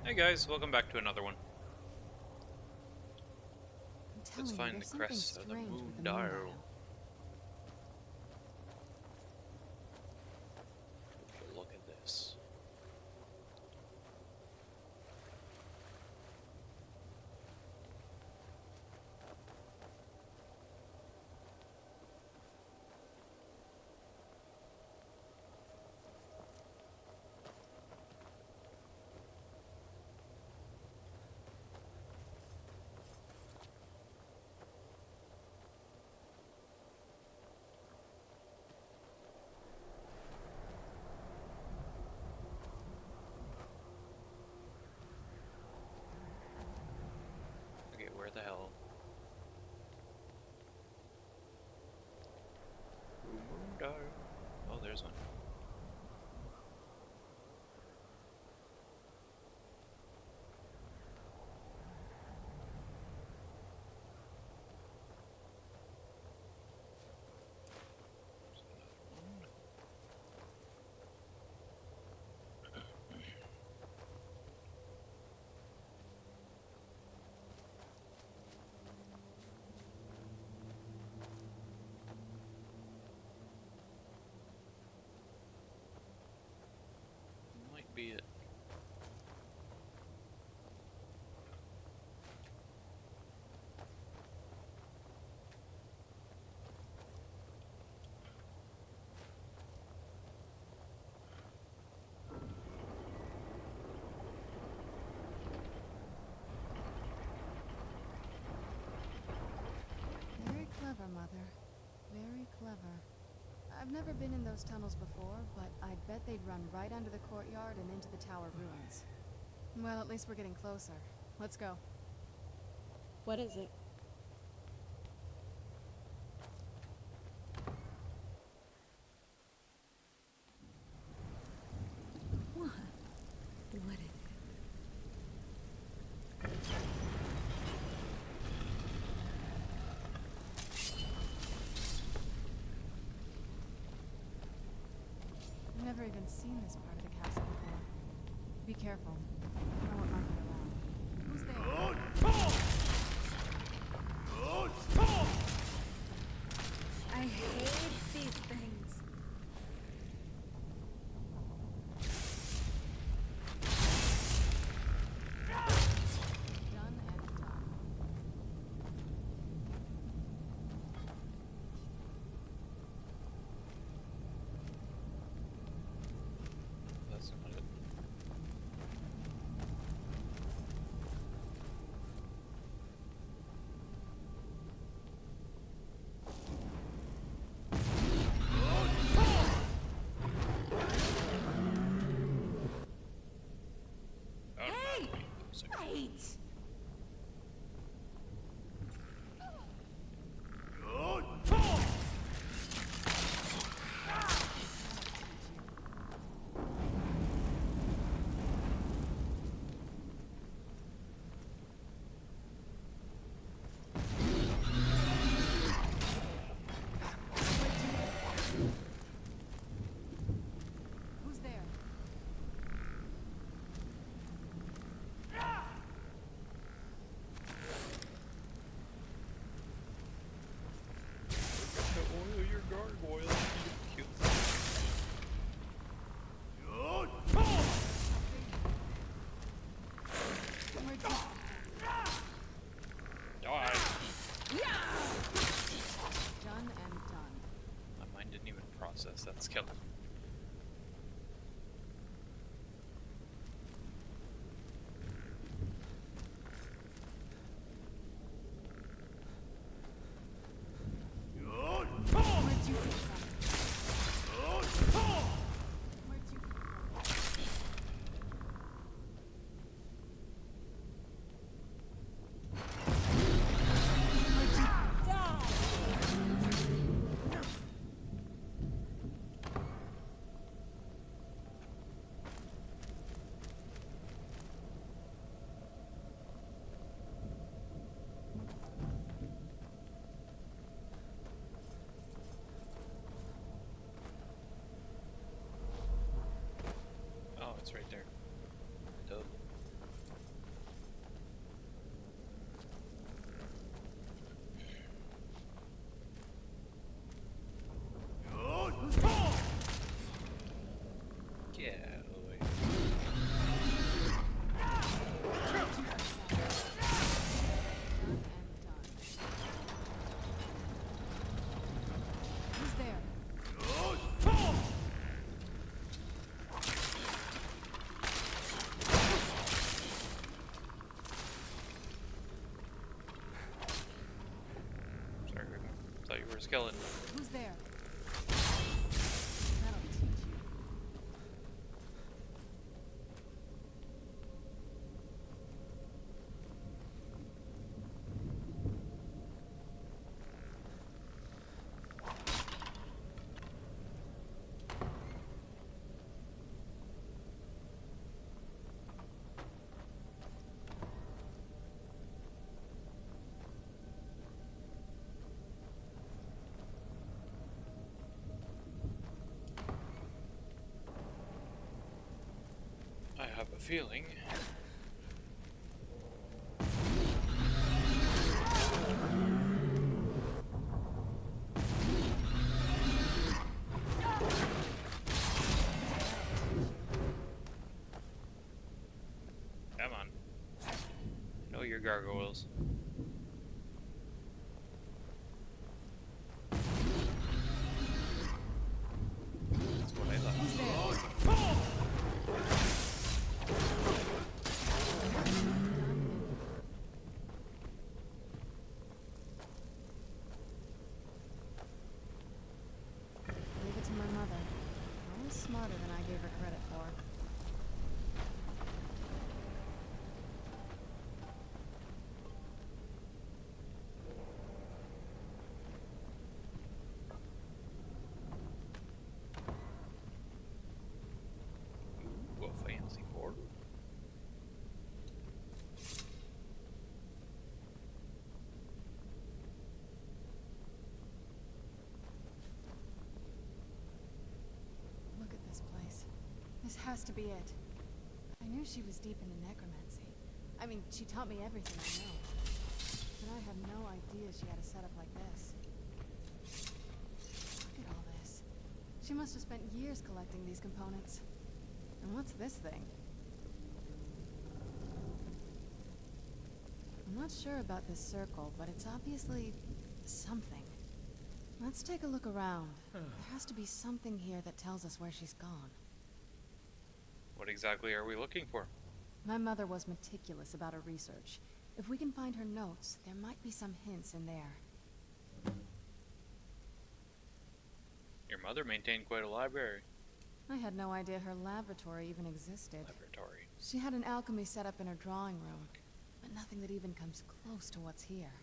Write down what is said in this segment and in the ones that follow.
Hey guys, welcome back to another one. I'm telling Let's you, find the there's something crest of the strange moon with the moon dial. dial. Would you look at this? Okay, where the hell? Moon dial. Oh, there's one. There's another one. Might be it. Very clever, Mother. Very clever. I've never been in those tunnels before, but I'd bet they'd run right under the courtyard and into the tower ruins. Well, at least we're getting closer. Let's go. What is it? What? What is it? I've never even seen this part of the castle before. Be careful. I don't want Margaret around. Who's there? I hate these things. Done and done. That's not it. Oh, Hey! not those are- Wait! Who's there? To oil your gargoyle. Cute. Where'd you... Die! Done and done. My mind didn't even process that skeleton. Where'd you get from? Where'd you get from? Oh, it's right there. Duh. a skeleton. Who's there? That'll teach you. I have a feeling. Come on. I know your gargoyles. That's what I thought. Who's there? Leave it to my mother. Always smarter than I gave her credit for. Ooh, a fancy portal. Look at this place. This has to be it. I knew she was deep into necromancy. I mean, she taught me everything I know. But I had no idea she had a setup like this. Look at all this. She must have spent years collecting these components. And what's this thing? I'm not sure about this circle, but it's obviously something. Let's take a look around. There has to be something here that tells us where she's gone. What exactly are we looking for? My mother was meticulous about her research. If we can find her notes, there might be some hints in there. Your mother maintained quite a library. I had no idea her laboratory even existed. Laboratory. She had an alchemy set up in her drawing room, but nothing that even comes close to what's here.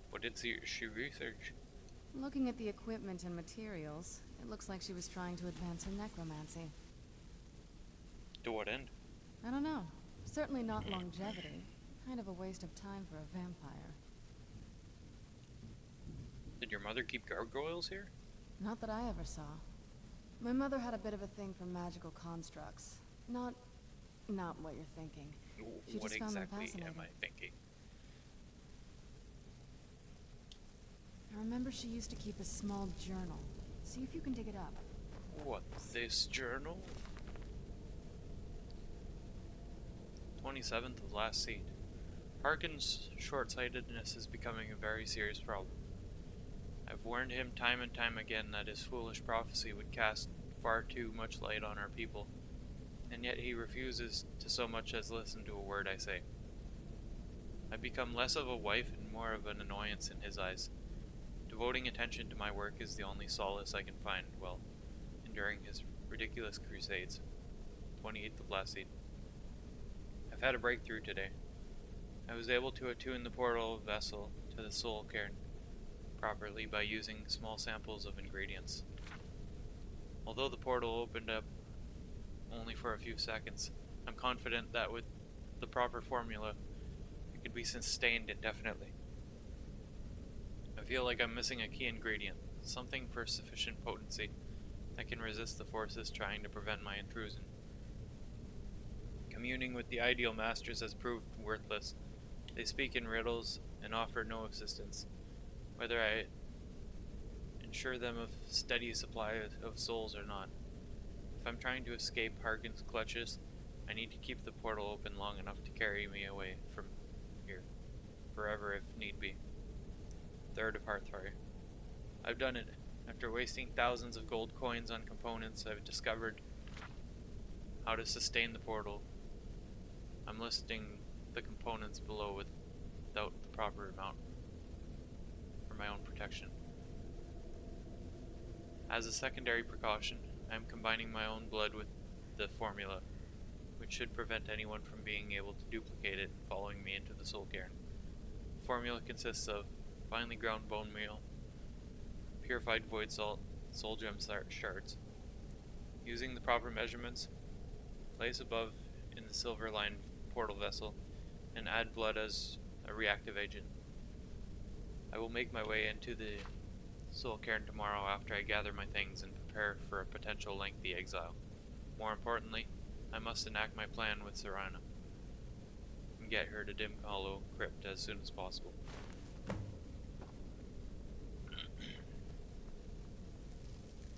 What did she research? Looking at the equipment and materials, it looks like she was trying to advance her necromancy. To what end? I don't know. Certainly not longevity. Kind of a waste of time for a vampire. Did your mother keep gargoyles here? Not that I ever saw. My mother had a bit of a thing for magical constructs. Not what you're thinking. She What just found them exactly am fascinating. I thinking? I remember she used to keep a small journal. See if you can dig it up. What, this journal? 27th of last seed. Harkin's short-sightedness is becoming a very serious problem. I've warned him time and time again that his foolish prophecy would cast far too much light on our people, and yet he refuses to so much as listen to a word I say. I've become less of a wife and more of an annoyance in his eyes. Devoting attention to my work is the only solace I can find while enduring his ridiculous crusades. 28th of last seed. I've had a breakthrough today. I was able to attune the portal vessel to the soul cairn properly by using small samples of ingredients. Although the portal opened up only for a few seconds, I'm confident that with the proper formula, it could be sustained indefinitely. I feel like I'm missing a key ingredient, something for sufficient potency that can resist the forces trying to prevent my intrusion. Communing with the ideal masters has proved worthless. They speak in riddles and offer no assistance, whether I ensure them of steady supply of souls or not. If I'm trying to escape Harkin's clutches, I need to keep the portal open long enough to carry me away from here, forever if need be. 3rd of Hearthfire. I've done it. After wasting thousands of gold coins on components, I've discovered how to sustain the portal. I'm listing the components below without the proper amount. my own protection. As a secondary precaution, I am combining my own blood with the formula, which should prevent anyone from being able to duplicate it and following me into the soul cairn. The formula consists of finely ground bone meal, purified void salt, soul gem shards. Using the proper measurements, place above in the silver-lined portal vessel and add blood as a reactive agent. I will make my way into the soul cairn tomorrow after I gather my things and prepare for a potential lengthy exile. More importantly, I must enact my plan with Serana and get her to Dim Hollow Crypt as soon as possible.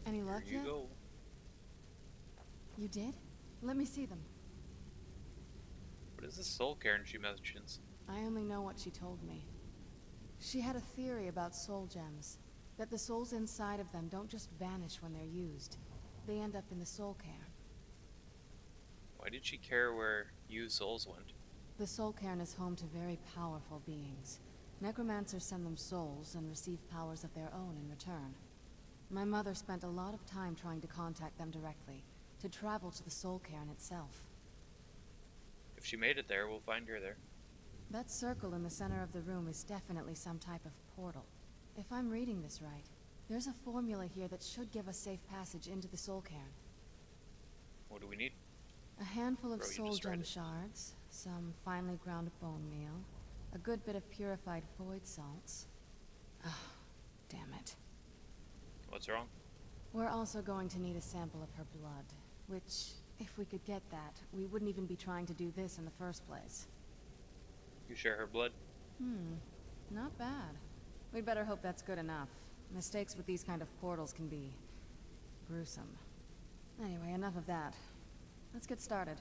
Any luck Here you yet? go. You did? Let me see them. What is this soul cairn she mentions? I only know what she told me. She had a theory about soul gems, that the souls inside of them don't just vanish when they're used. They end up in the soul cairn. Why did she care where used souls went? The soul cairn is home to very powerful beings. Necromancers send them souls and receive powers of their own in return. My mother spent a lot of time trying to contact them directly, to travel to the soul cairn itself. If she made it there, we'll find her there. That circle in the center of the room is definitely some type of portal. If I'm reading this right, there's a formula here that should give us safe passage into the soul cairn. What do we need? A handful of Bro, you soul just read gem it. shards, some finely ground bone meal, a good bit of purified void salts. Ah, damn it. What's wrong? We're also going to need a sample of her blood, which, if we could get that, we wouldn't even be trying to do this in the first place. You share her blood? Not bad. We'd better hope that's good enough. Mistakes with these kind of portals can be gruesome. Anyway, enough of that. Let's get started.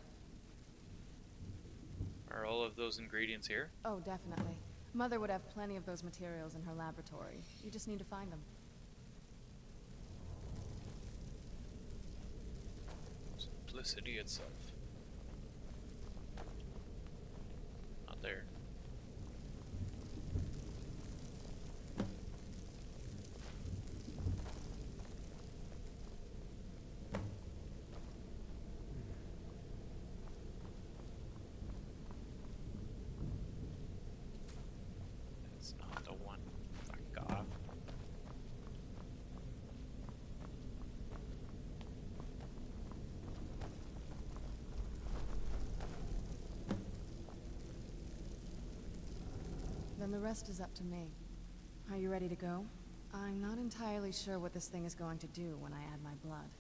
Are all of those ingredients here? Oh, definitely. Mother would have plenty of those materials in her laboratory. You just need to find them. Simplicity itself. Not there. That's not the one. Fuck off. Then the rest is up to me. Are you ready to go? I'm not entirely sure what this thing is going to do when I add my blood.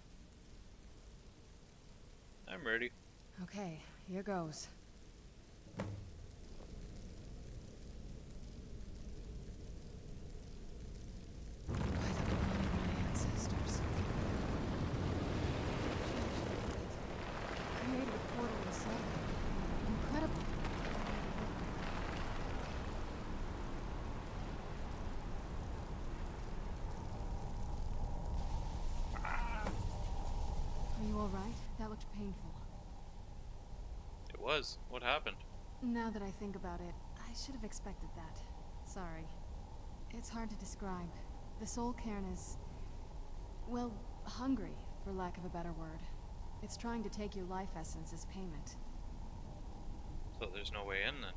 I'm ready. Okay, here goes. By the blood of my ancestors. Created a portal inside. Incredible. Are you alright? That looked painful. It was. What happened? Now that I think about it, I should have expected that. Sorry. It's hard to describe. The soul cairn is, well, hungry, for lack of a better word. It's trying to take your life essence as payment. So there's no way in then.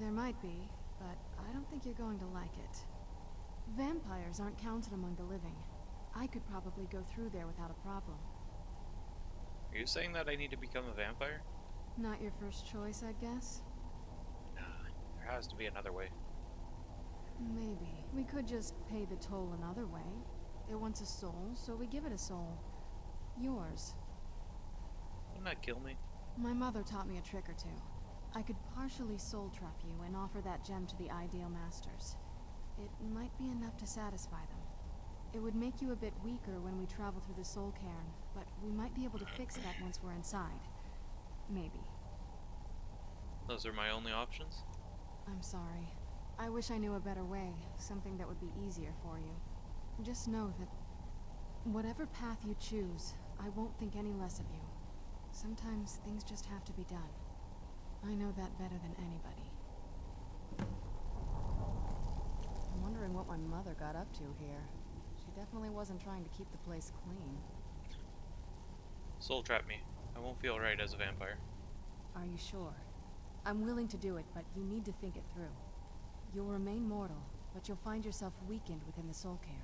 There might be, but I don't think you're going to like it. Vampires aren't counted among the living. I could probably go through there without a problem. Are you saying that I need to become a vampire? Not your first choice, I'd guess? Nah, there has to be another way. Maybe. We could just pay the toll another way. It wants a soul, so we give it a soul. Yours. Wouldn't that kill me? My mother taught me a trick or two. I could partially soul trap you and offer that gem to the ideal masters. It might be enough to satisfy them. It would make you a bit weaker when we travel through the soul cairn, but we might be able to fix that once we're inside. Maybe. Those are my only options? I'm sorry. I wish I knew a better way, something that would be easier for you. Just know that whatever path you choose, I won't think any less of you. Sometimes things just have to be done. I know that better than anybody. wondering what my mother got up to here. She definitely wasn't trying to keep the place clean. Soul trap me. I won't feel right as a vampire. Are you sure? I'm willing to do it, but you need to think it through. You'll remain mortal, but you'll find yourself weakened within the soul cairn.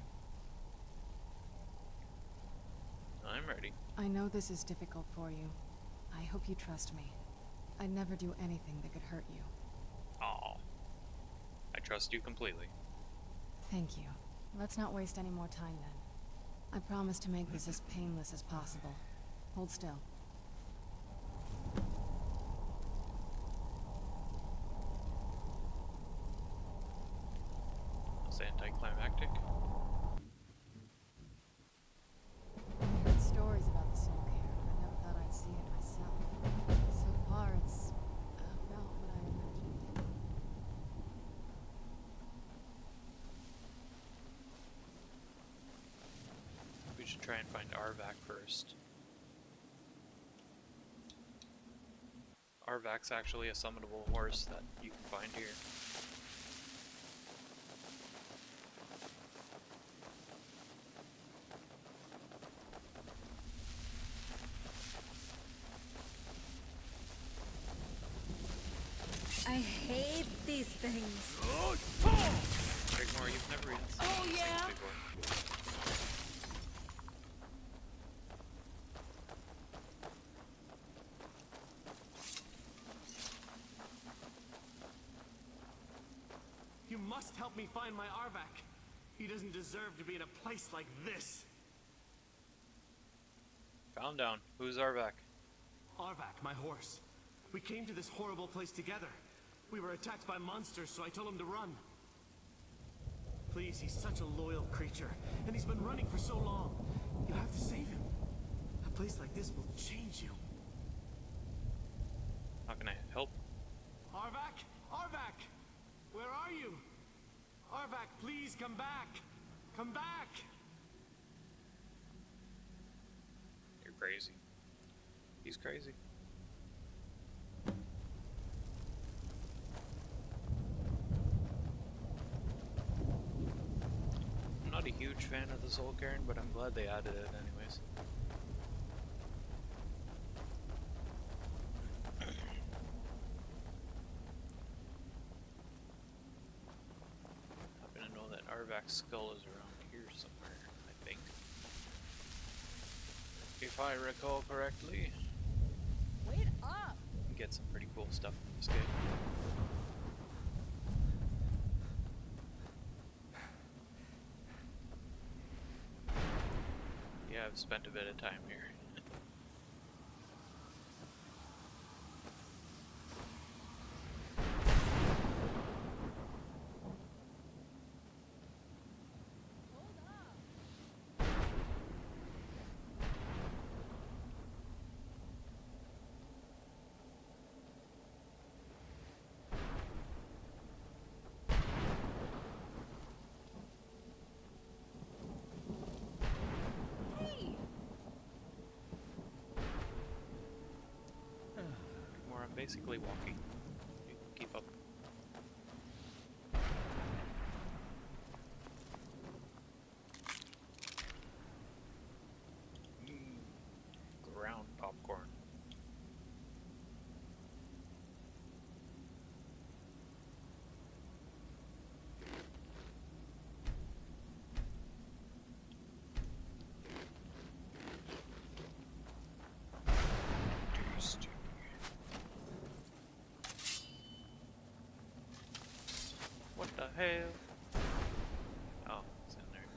I'm ready. I know this is difficult for you. I hope you trust me. I'd never do anything that could hurt you. Aw. I trust you completely. Thank you. Let's not waste any more time then. I promise to make this as painless as possible. Hold still. That's anticlimactic. I heard stories about the soul cairn, but I never thought I'd see it myself. So far, it's about what I imagined. We should try and find Arvak first. Arvak's actually a summonable horse that you can find here. I hate these things. Rigmore, you've never eaten these things before. You must help me find my Arvak. He doesn't deserve to be in a place like this. Calm down. Who's Arvak? Arvak, my horse. We came to this horrible place together. We were attacked by monsters, so I told him to run. Please, he's such a loyal creature, and he's been running for so long. You have to save him. A place like this will change you. How can I help? Arvak! Arvak! Where are you? Arvak, please come back! Come back! You're crazy. He's crazy. I'm not a huge fan of the Soul Cairn, but I'm glad they added it anyways. I happen to know that Arvak's skull is around here somewhere, I think. If I recall correctly. Wait up! You can get some pretty cool stuff in this game. Yeah, I've spent a bit of time here. Hey! More, I'm basically walking. You can keep up. Ground popcorn. Tasty. What the hell? Oh, it's in there.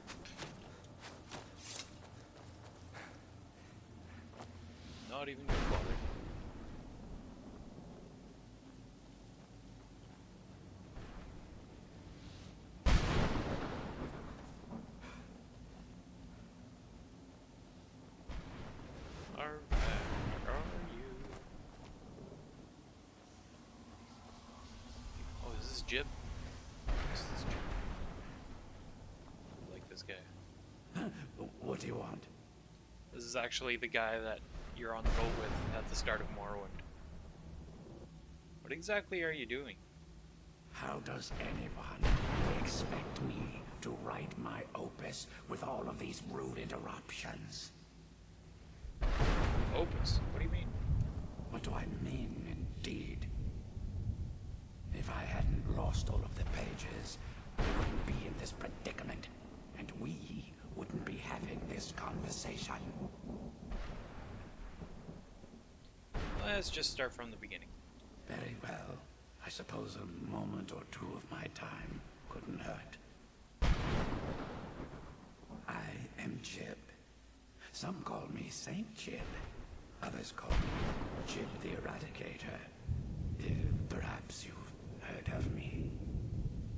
Not even gonna bother. Arvak, where are you? Oh, is this Jib? This is Jib. I like this guy. What do you want? This is actually the guy that you're on the boat with at the start of Morrowind. What exactly are you doing? How does anyone expect me to write my opus with all of these rude interruptions? Opus? What do you mean? What do I mean, indeed? If I hadn't lost all of the pages, I wouldn't be in this predicament, and we wouldn't be having this conversation. Let's just start from the beginning. Very well. I suppose a moment or two of my time couldn't hurt. I am Jib. Some call me Saint Jib. Others call me Jib the Eradicator. Perhaps you've heard of me.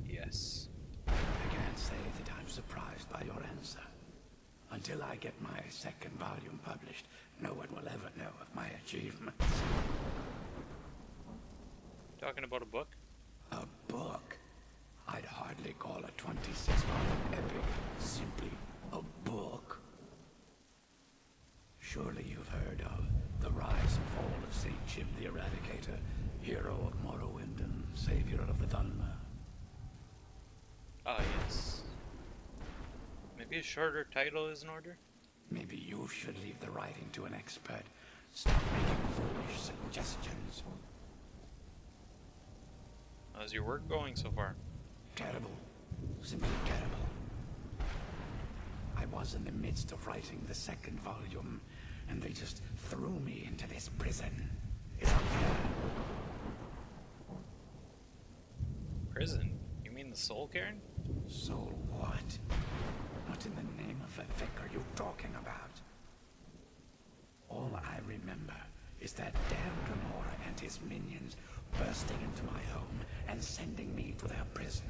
Yes. I can't say that I'm surprised by your answer. Until I get my second volume published, no one will ever know of my achievements. Talking about a book? A book? I'd hardly call a 26-volume epic simply a book. Surely you've heard of the rise and fall of Saint Jib the Eradicator, hero of Morrowind and savior of the Dunmer. Ah, yes. Maybe a shorter title is in order? Maybe you should leave the writing to an expert. Stop making foolish suggestions. How's your work going so far? Terrible. Simply terrible. I was in the midst of writing the second volume, and they just threw me into this prison. It's unfair. Prison? You mean the Soul Cairn? So what? What in the name of a vic are you talking about? All I remember is that damn Gamora and his minions bursting into my home and sending me to their prison.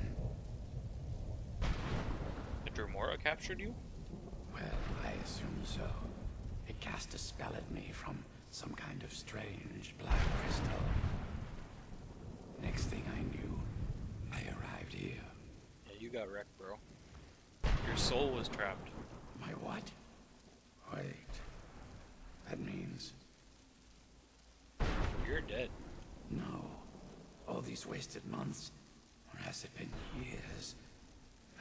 The Dremora captured you? Well, I assume so. It cast a spell at me from some kind of strange black crystal. Next thing I knew, I arrived here. Yeah, you got wrecked, bro. Your soul was trapped. My what? Wait. That means... You're dead. No. All these wasted months? Or has it been years?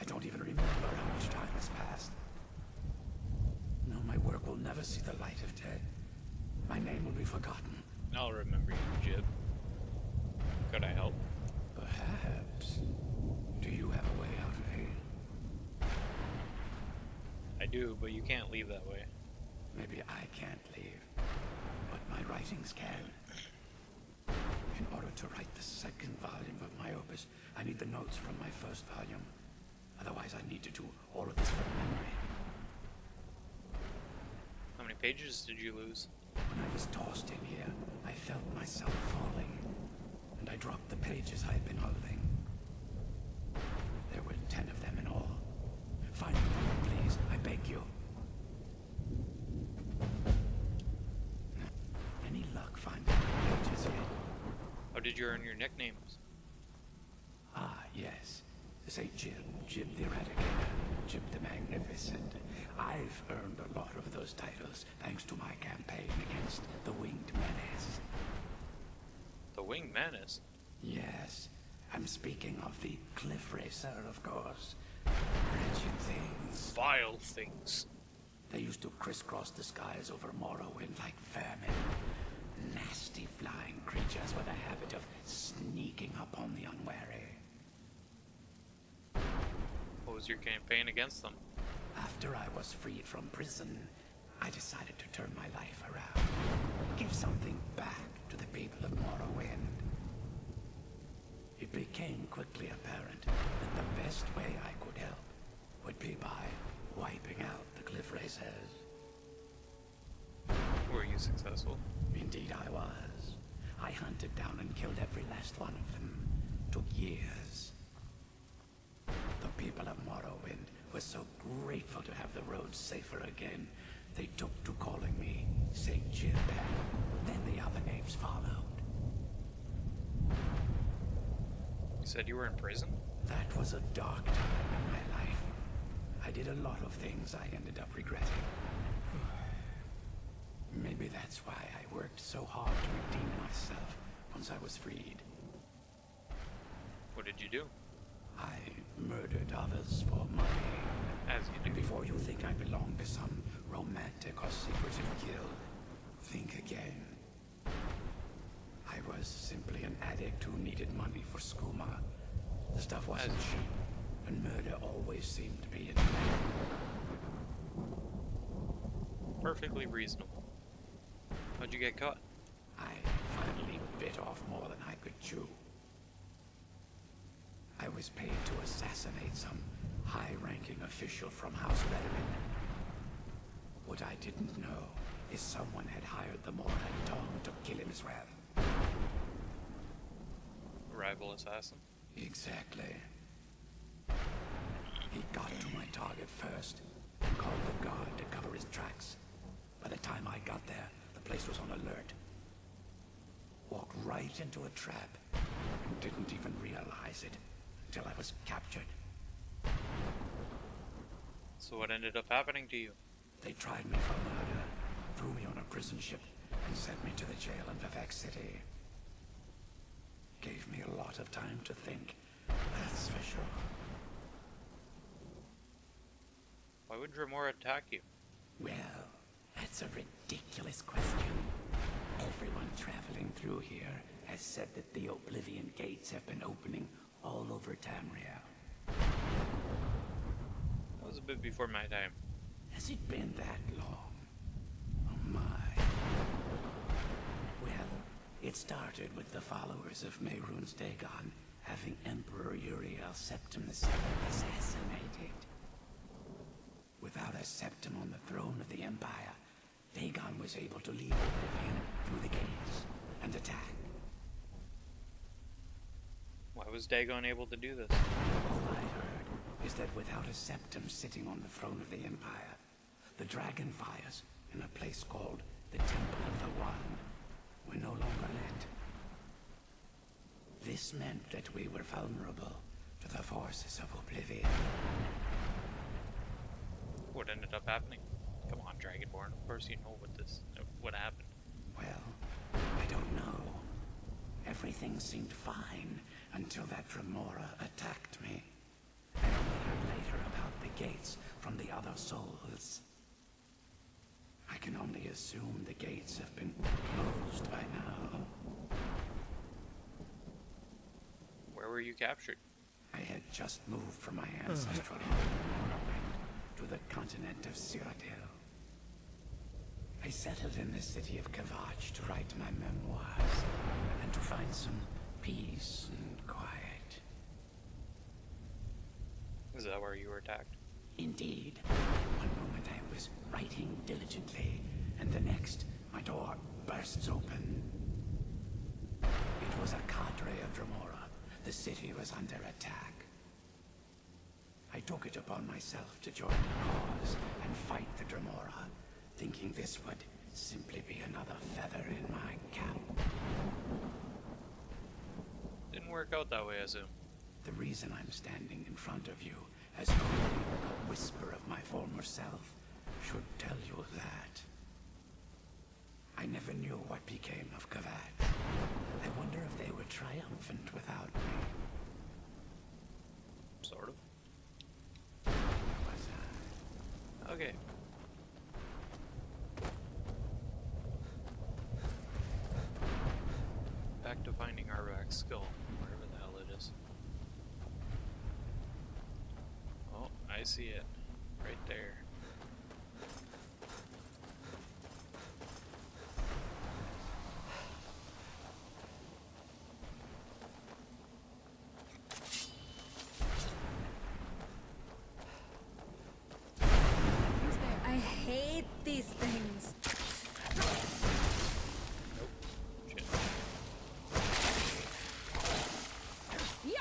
I don't even remember how much time has passed. No, my work will never see the light of day. My name will be forgotten. I'll remember you, Jib. Could I help? Perhaps. Do you have a way out of here? I do, but you can't leave that way. Maybe I can't leave, but my writings can. In order to write the second volume of my opus, I need the notes from my first volume. Otherwise, I need to do all of this from memory. How many pages did you lose? When I was tossed in here, I felt myself falling, and I dropped the pages I had been holding. There were 10 of them in all. Find them for me, please. I beg you. Any luck finding my pages yet? How did you earn your nicknames? Ah, yes. Say Jib, Jib the Eradicator, Jib the Magnificent. I've earned a lot of those titles thanks to my campaign against the Winged Menace. The Winged Menace? Yes, I'm speaking of the Cliff Racer, of course. Wretched things. Vile things. They used to crisscross the skies over Morrowind like vermin. Nasty flying creatures with a habit of sneaking up on the unwary. What was your campaign against them? After I was freed from prison, I decided to turn my life around. Give something back to the people of Morrowind. It became quickly apparent that the best way I could help would be by wiping out the Cliff Racers. Were you successful? Indeed I was. I hunted down and killed every last one of them. Took years. The people of Morrowind were so grateful to have the roads safer again, they took to calling me Saint Jib, and then the other names followed. You said you were in prison? That was a dark time in my life. I did a lot of things I ended up regretting. Maybe that's why I worked so hard to redeem myself once I was freed. What did you do? I murdered others for money. As you And do. before you think I belong to some romantic or secretive guild, think again. I was simply an addict who needed money for skooma. The stuff wasn't cheap, and murder always seemed to be in demand. Perfectly reasonable. How'd you get caught? I finally bit off more than I could chew. I was paid to assassinate some high-ranking official from House Veteran. What I didn't know is someone had hired the Morag Dong to kill him as well. Rival assassin? Exactly. He got to my target first and called the guard to cover his tracks. By the time I got there, the place was on alert. Walked right into a trap and didn't even realize it until I was captured. So what ended up happening to you? They tried me for murder, threw me on a prison ship, and sent me to the jail in Vivek City. Gave me a lot of time to think, that's for sure. Why would Dremora attack you? Well, that's a ridiculous question. Everyone traveling through here has said that the Oblivion Gates have been opening all over Tamriel. That was a bit before my time. Has it been that long? Oh my. Well, it started with the followers of Mehrunes Dagon having Emperor Uriel Septim II assassinated. Without a septim on the throne of the Empire, Dagon was able to leave Oblivion through the gates and attack. Why was Dagon able to do this? All I heard is that without a septum sitting on the throne of the Empire, the dragon fires in a place called the Temple of the One were no longer lit. This meant that we were vulnerable to the forces of Oblivion. What ended up happening? Come on, Dragonborn. Of course you know what happened. Well, I don't know. Everything seemed fine until that Dremora attacked me. I only heard later about the gates from the other souls. I can only assume the gates have been closed by now. Where were you captured? I had just moved from my ancestral home in Morrowind to the continent of Cyrodiil. I settled in the city of Kavach to write my memoirs and to find some peace and quiet. Is that where you were attacked? Indeed. One moment I was writing diligently, and the next, my door bursts open. It was a cadre of Dremora. The city was under attack. I took it upon myself to join the cause and fight the Dremora, thinking this would simply be another feather in my cap. Didn't work out that way, I assume. The reason I'm standing in front of you as only a whisper of my former self should tell you that. I never knew what became of Kavach. I wonder if they were triumphant without me. Sort of. Was I? Okay. Back to finding Arvak's skull, wherever the hell it is. Oh, I see it. Right there. Who's there? I hate these things. Nope. Shit. Yeah!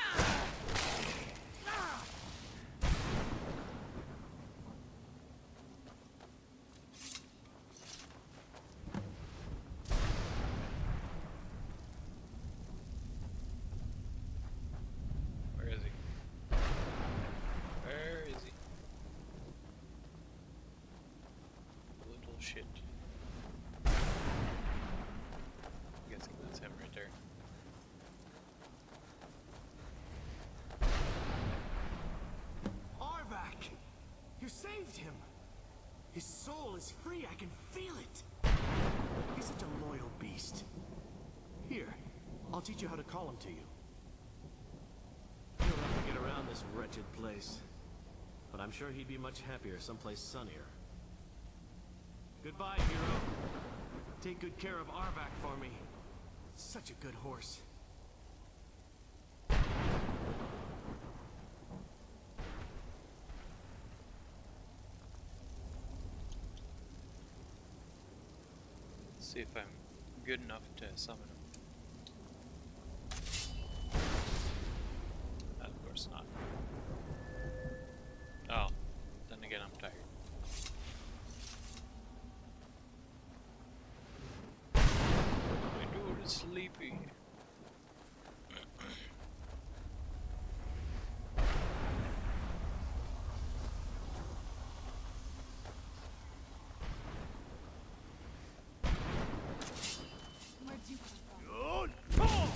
is free. I can feel it. He's such a loyal beast. Here, I'll teach you how to call him to you. He'll have to get around this wretched place. But I'm sure he'd be much happier someplace sunnier. Goodbye, hero. Take good care of Arvak for me. Such a good horse. See if I'm good enough to summon him. Of course not. Oh, then again, I'm tired. My dude is sleepy. Where'd you come from?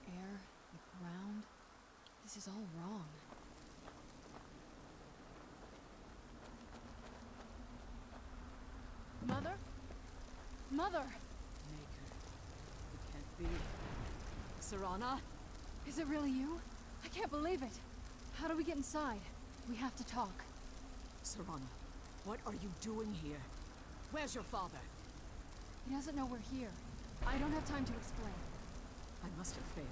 The air, the ground. This is all wrong. Mother? Mother! Maker. It can't be. Serana? Is it really you? I can't believe it. How do we get inside? We have to talk. Serana, what are you doing here? Where's your father? He doesn't know we're here. I don't have time to explain. I must have failed.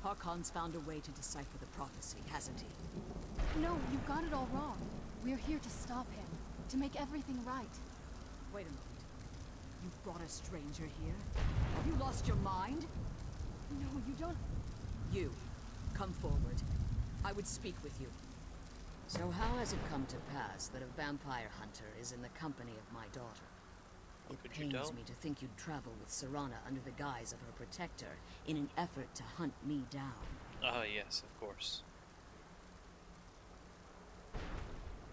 Harkon's found a way to decipher the prophecy, hasn't he? No, you got it all wrong. We're here to stop him. To make everything right. Wait a moment. You brought a stranger here? Have you lost your mind? No, you don't... You, come forward. I would speak with you. So how has it come to pass that a vampire hunter is in the company of my daughter? It Could you pains tell? me to think you'd travel with Serana under the guise of her protector in an effort to hunt me down. Ah, yes, of course.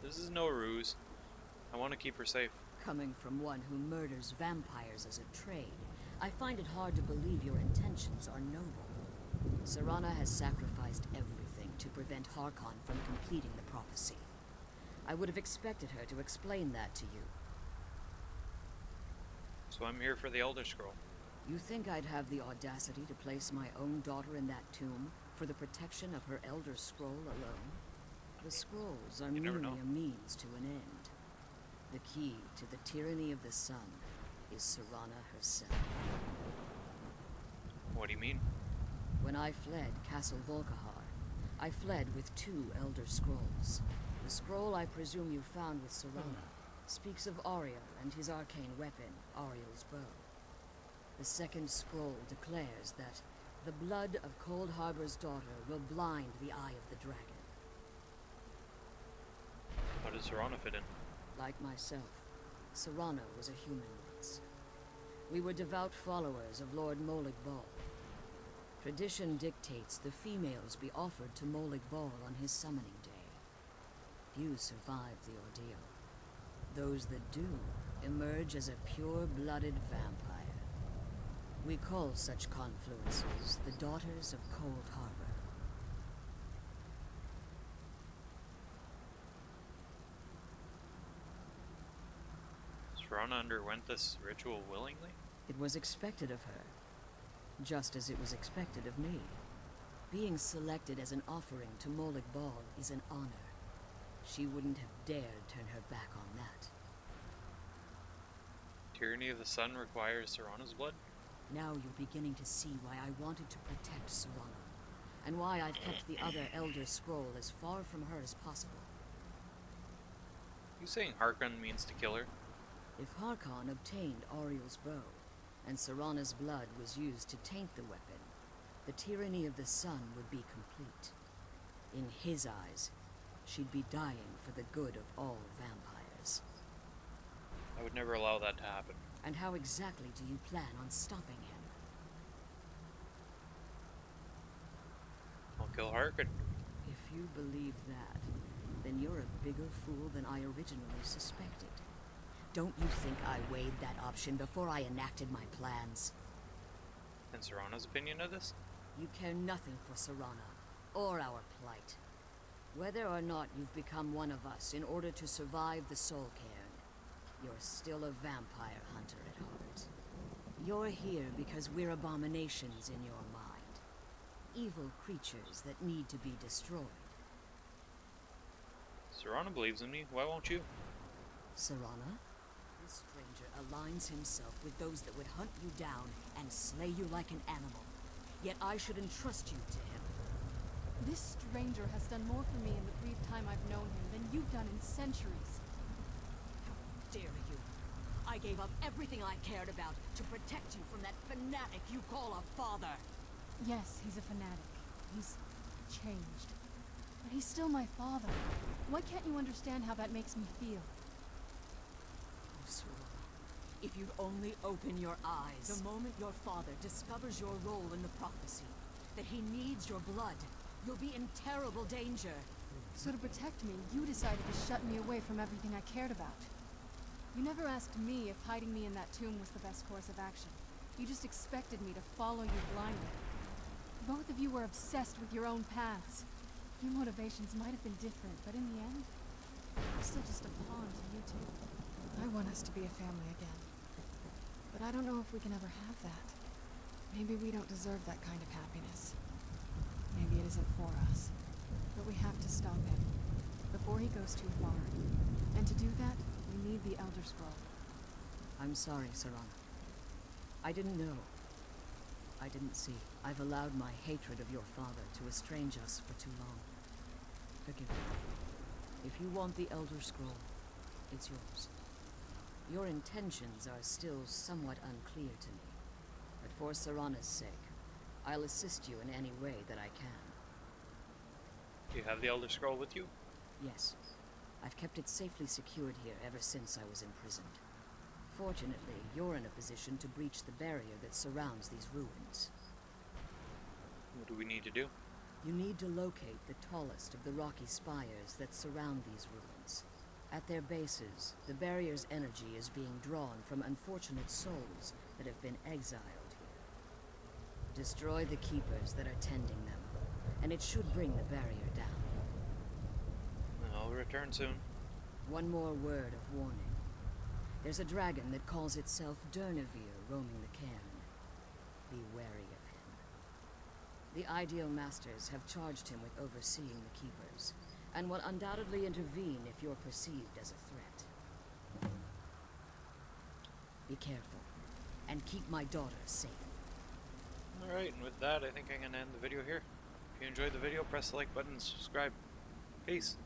This is no ruse. I want to keep her safe. Coming from one who murders vampires as a trade, I find it hard to believe your intentions are noble. Serana has sacrificed everything to prevent Harkon from completing the prophecy. I would have expected her to explain that to you. So I'm here for the Elder Scroll. You think I'd have the audacity to place my own daughter in that tomb for the protection of her Elder Scroll alone? The scrolls are You never merely know. a means to an end. The key to the tyranny of the sun is Serana herself. What do you mean? When I fled Castle Volkahar, I fled with 2 Elder Scrolls. The scroll I presume you found with Serana speaks of Ariel and his arcane weapon, Ariel's bow. The second scroll declares that the blood of Cold Harbor's daughter will blind the eye of the dragon. How does Serana fit in? Like myself, Serana was a human once. We were devout followers of Lord Molig Bal. Tradition dictates the females be offered to Molig Bal on his summoning day. Few survive the ordeal. Those that do emerge as a pure-blooded vampire. We call such confluences the Daughters of Cold Harbor. Serana underwent this ritual willingly? It was expected of her, just as it was expected of me. Being selected as an offering to Molig Bal is an honor. She wouldn't have dared turn her back on that. Tyranny of the Sun requires Serana's blood? Now you're beginning to see why I wanted to protect Serana. and why I've kept the other Elder Scroll as far from her as possible. You saying Harkon means to kill her? If Harkon obtained Ariel's bow, and Serana's blood was used to taint the weapon, the tyranny of the sun would be complete. In his eyes, she'd be dying for the good of all vampires. I would never allow that to happen. And how exactly do you plan on stopping him? I'll kill Harkon. If you believe that, then you're a bigger fool than I originally suspected. Don't you think I weighed that option before I enacted my plans? And Serana's opinion of this? You care nothing for Serana, or our plight. Whether or not you've become one of us in order to survive the Soul Cairn, you're still a vampire hunter at heart. You're here because we're abominations in your mind. Evil creatures that need to be destroyed. Serana believes in me. Why won't you? Serana? This stranger aligns himself with those that would hunt you down and slay you like an animal. Yet I should entrust you to him. This stranger has done more for me in the brief time I've known him than you've done in centuries. How dare you? I gave up everything I cared about to protect you from that fanatic you call a father. Yes, he's a fanatic. He's changed. But he's still my father. Why can't you understand how that makes me feel? Oh, Serana, if you'd only open your eyes. The moment your father discovers your role in the prophecy, that he needs your blood, you'll be in terrible danger. So to protect me, you decided to shut me away from everything I cared about. You never asked me if hiding me in that tomb was the best course of action. You just expected me to follow you blindly. Both of you were obsessed with your own paths. Your motivations might have been different, but in the end, I'm still just a pawn to you two. I want us to be a family again. But I don't know if we can ever have that. Maybe we don't deserve that kind of happiness. Maybe it isn't for us. But we have to stop him, before he goes too far. And to do that, we need the Elder Scroll. I'm sorry, Serana. I didn't know. I didn't see. I've allowed my hatred of your father to estrange us for too long. Forgive me. If you want the Elder Scroll, it's yours. Your intentions are still somewhat unclear to me, but for Serana's sake, I'll assist you in any way that I can. Do you have the Elder Scroll with you? Yes. I've kept it safely secured here ever since I was imprisoned. Fortunately, you're in a position to breach the barrier that surrounds these ruins. What do we need to do? You need to locate the tallest of the rocky spires that surround these ruins. At their bases, the barrier's energy is being drawn from unfortunate souls that have been exiled here. Destroy the keepers that are tending them, and it should bring the barrier down. I'll return soon. One more word of warning. There's a dragon that calls itself Durnevere roaming the cairn. Be wary of him. The Ideal Masters have charged him with overseeing the keepers, and will undoubtedly intervene if you're perceived as a threat. Be careful, and keep my daughter safe. Alright, and with that, I think I'm going to end the video here. If you enjoyed the video, press the like button and subscribe. Peace.